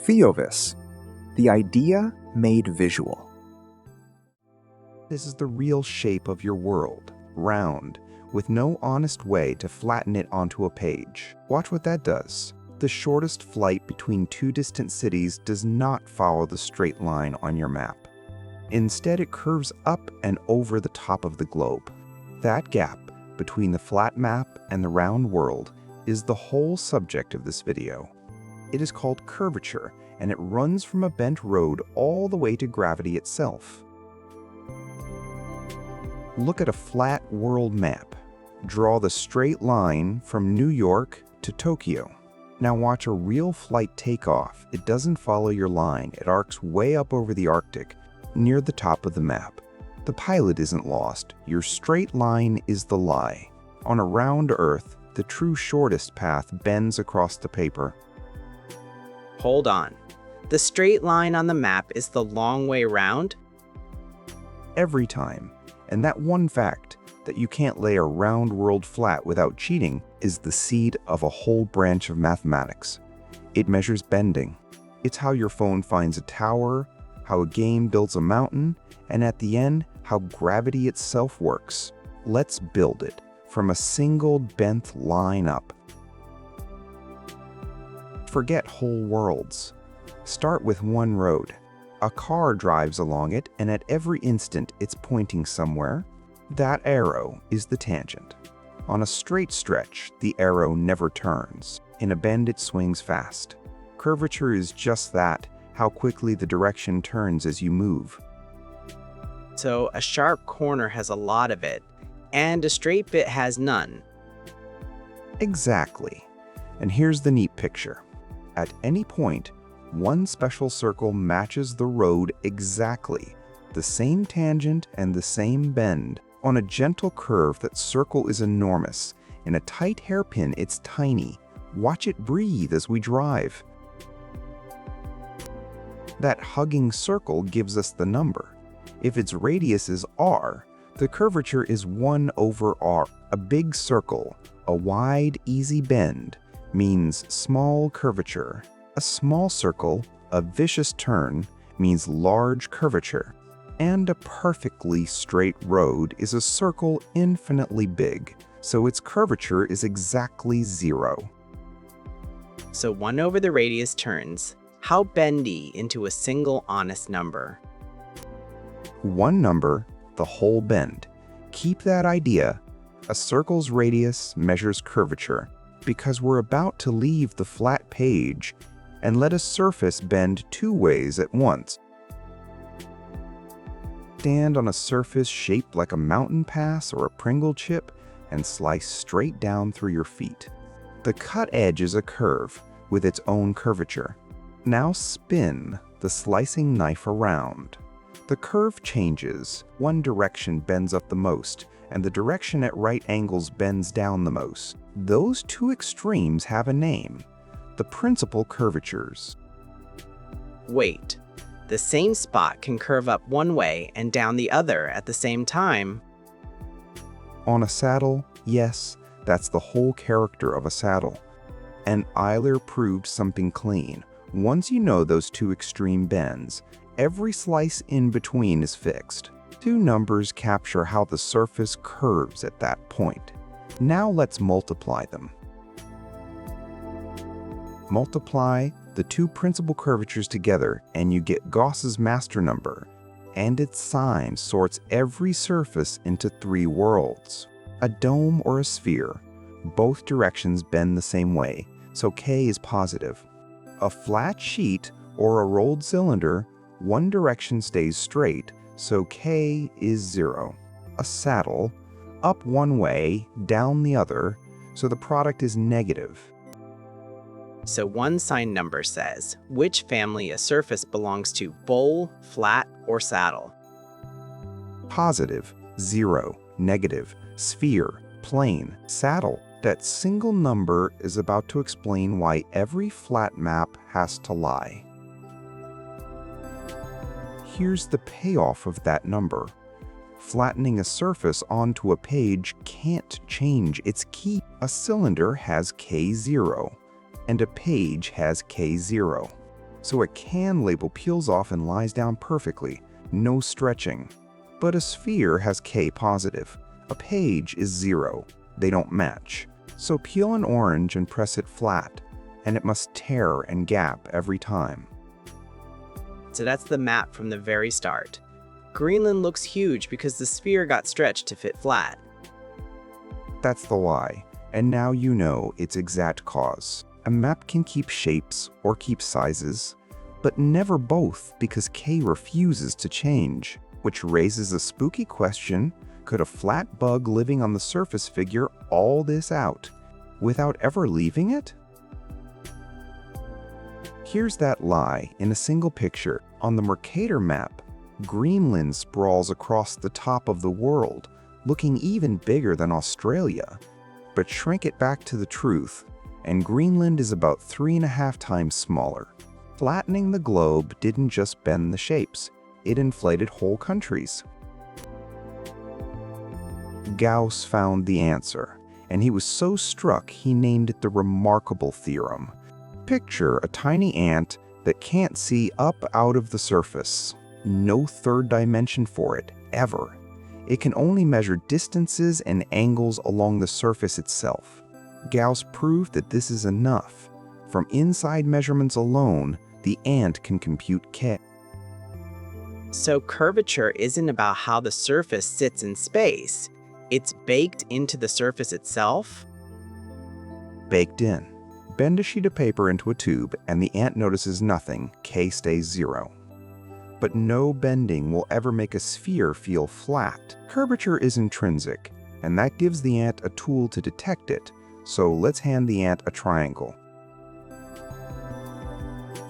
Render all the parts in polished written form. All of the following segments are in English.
Theovis, the idea made visual. This is the real shape of your world, round, with no honest way to flatten it onto a page. Watch what that does. The shortest flight between two distant cities does not follow the straight line on your map. Instead, it curves up and over the top of the globe. That gap between the flat map and the round world is the whole subject of this video. It is called curvature, and it runs from a bent road all the way to gravity itself. Look at a flat world map. Draw the straight line from New York to Tokyo. Now watch a real flight take off. It doesn't follow your line. It arcs way up over the Arctic, near the top of the map. The pilot isn't lost. Your straight line is the lie. On a round Earth, the true shortest path bends across the paper. Hold on. The straight line on the map is the long way round? Every time. And that one fact, that you can't lay a round world flat without cheating, is the seed of a whole branch of mathematics. It measures bending. It's how your phone finds a tower, how a game builds a mountain, and at the end, how gravity itself works. Let's build it from a single bent line up. Forget whole worlds. Start with one road. A car drives along it, and at every instant it's pointing somewhere. That arrow is the tangent. On a straight stretch, the arrow never turns. In a bend, it swings fast. Curvature is just that, how quickly the direction turns as you move. So a sharp corner has a lot of it, and a straight bit has none. Exactly. And here's the neat picture. At any point, one special circle matches the road exactly, the same tangent and the same bend. On a gentle curve, that circle is enormous. In a tight hairpin, it's tiny. Watch it breathe as we drive. That hugging circle gives us the number. If its radius is r, the curvature is 1 over r. A big circle, a wide, easy bend, means small curvature. A small circle, a vicious turn, means large curvature. And a perfectly straight road is a circle infinitely big, so its curvature is exactly 0. So 1 over the radius turns. How bendy into a single honest number? One number, the whole bend. Keep that idea. A circle's radius measures curvature, because we're about to leave the flat page and let a surface bend 2 ways at once. Stand on a surface shaped like a mountain pass or a Pringle chip and slice straight down through your feet. The cut edge is a curve with its own curvature. Now spin the slicing knife around. The curve changes. One direction bends up the most, and the direction at right angles bends down the most. Those two extremes have a name: the principal curvatures. Wait, the same spot can curve up one way and down the other at the same time? On a saddle, yes, that's the whole character of a saddle. And Euler proved something clean. Once you know those two extreme bends, every slice in between is fixed. 2 numbers capture how the surface curves at that point. Now let's multiply them. Multiply the 2 principal curvatures together and you get Gauss's master number, and its sign sorts every surface into 3 worlds. A dome or a sphere. Both directions bend the same way, so k is positive. A flat sheet or a rolled cylinder, one direction stays straight, so k is 0. A saddle, up one way, down the other, so the product is negative. So one sign number says which family a surface belongs to: bowl, flat, or saddle. Positive, 0, negative, sphere, plane, saddle. That single number is about to explain why every flat map has to lie. Here's the payoff of that number. Flattening a surface onto a page can't change its key. A cylinder has K0, and a page has K0. So a can label peels off and lies down perfectly, no stretching. But a sphere has K positive. A page is 0. They don't match. So peel an orange and press it flat, and it must tear and gap every time. So that's the map from the very start. Greenland looks huge because the sphere got stretched to fit flat. That's the lie, and now you know its exact cause. A map can keep shapes or keep sizes, but never both because K refuses to change, which raises a spooky question: could a flat bug living on the surface figure all this out without ever leaving it? Here's that lie in a single picture. On the Mercator map, Greenland sprawls across the top of the world, looking even bigger than Australia. But shrink it back to the truth, and Greenland is about 3.5 times smaller. Flattening the globe didn't just bend the shapes, it inflated whole countries. Gauss found the answer, and he was so struck he named it the remarkable theorem. Picture a tiny ant that can't see up out of the surface. No third dimension for it, ever. It can only measure distances and angles along the surface itself. Gauss proved that this is enough. From inside measurements alone, the ant can compute K. So curvature isn't about how the surface sits in space. It's baked into the surface itself? Baked in. Bend a sheet of paper into a tube and the ant notices nothing, K stays 0. But no bending will ever make a sphere feel flat. Curvature is intrinsic, and that gives the ant a tool to detect it. So let's hand the ant a triangle.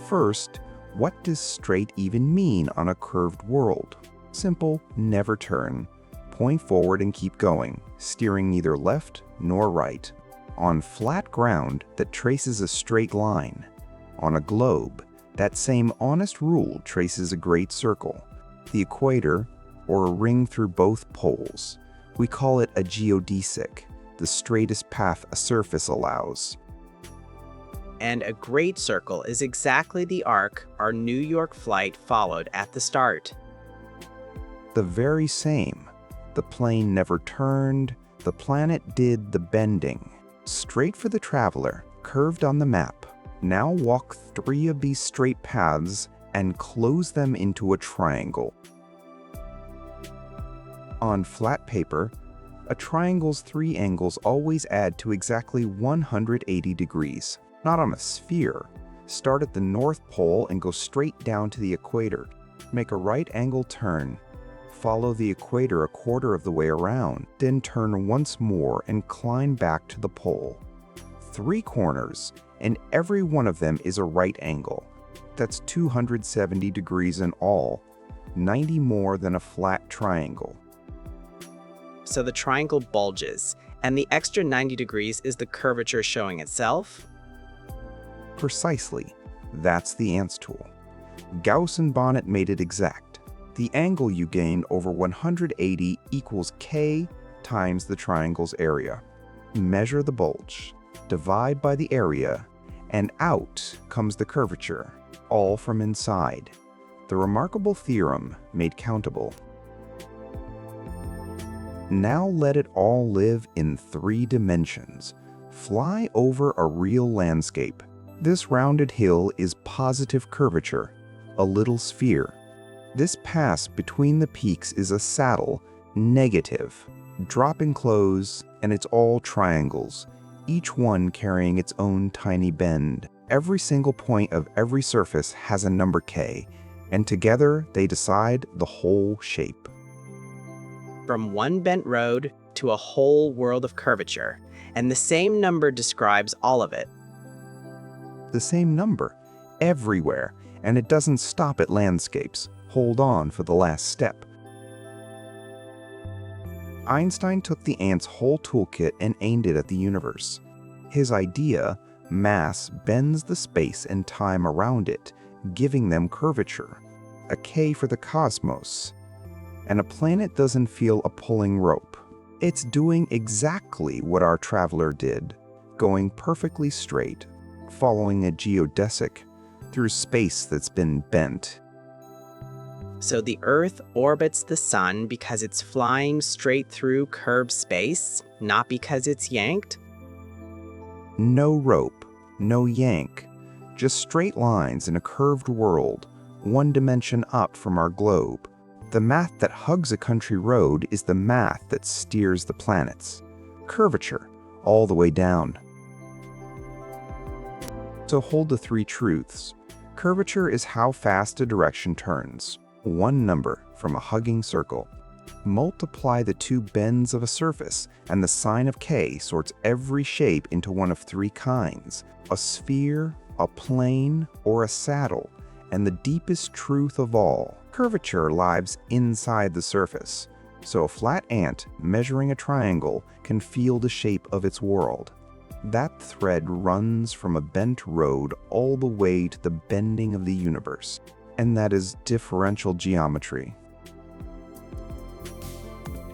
First, what does straight even mean on a curved world? Simple, never turn. Point forward and keep going, steering neither left nor right. On flat ground that traces a straight line. On a globe, that same honest rule traces a great circle, the equator, or a ring through both poles. We call it a geodesic, the straightest path a surface allows. And a great circle is exactly the arc our New York flight followed at the start. The very same. The plane never turned, the planet did the bending. Straight for the traveler, curved on the map. Now walk 3 of these straight paths and close them into a triangle. On flat paper, a triangle's 3 angles always add to exactly 180 degrees. Not on a sphere. Start at the North Pole and go straight down to the equator. Make a right angle turn. Follow the equator a quarter of the way around, then turn once more and climb back to the pole. 3 corners, and every one of them is a right angle. That's 270 degrees in all, 90 more than a flat triangle. So the triangle bulges, and the extra 90 degrees is the curvature showing itself? Precisely. That's the ant's tool. Gauss and Bonnet made it exact. The angle you gain over 180 equals K times the triangle's area. Measure the bulge, divide by the area, and out comes the curvature, all from inside. The remarkable theorem made countable. Now let it all live in 3 dimensions. Fly over a real landscape. This rounded hill is positive curvature, a little sphere. This pass between the peaks is a saddle, negative. Drop and close, and it's all triangles, each one carrying its own tiny bend. Every single point of every surface has a number K, and together they decide the whole shape. From one bent road to a whole world of curvature, and the same number describes all of it. The same number, everywhere, and it doesn't stop at landscapes. Hold on for the last step. Einstein took the ant's whole toolkit and aimed it at the universe. His idea, mass, bends the space and time around it, giving them curvature, a K for the cosmos. And a planet doesn't feel a pulling rope. It's doing exactly what our traveler did, going perfectly straight, following a geodesic, through space that's been bent. So the Earth orbits the Sun because it's flying straight through curved space, not because it's yanked? No rope, no yank, just straight lines in a curved world, one dimension up from our globe. The math that hugs a country road is the math that steers the planets. Curvature, all the way down. So hold the three truths. Curvature is how fast a direction turns. One number from a hugging circle. Multiply the two bends of a surface, and the sign of K sorts every shape into one of three kinds: a sphere, a plane, or a saddle. And the deepest truth of all, curvature lies inside the surface. So a flat ant measuring a triangle can feel the shape of its world. That thread runs from a bent road all the way to the bending of the universe. And that is differential geometry.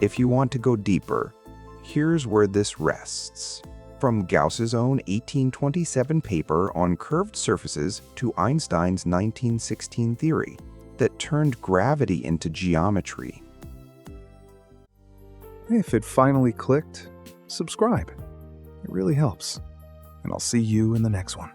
If you want to go deeper, here's where this rests. From Gauss's own 1827 paper on curved surfaces to Einstein's 1916 theory that turned gravity into geometry. If it finally clicked, subscribe. It really helps. And I'll see you in the next one.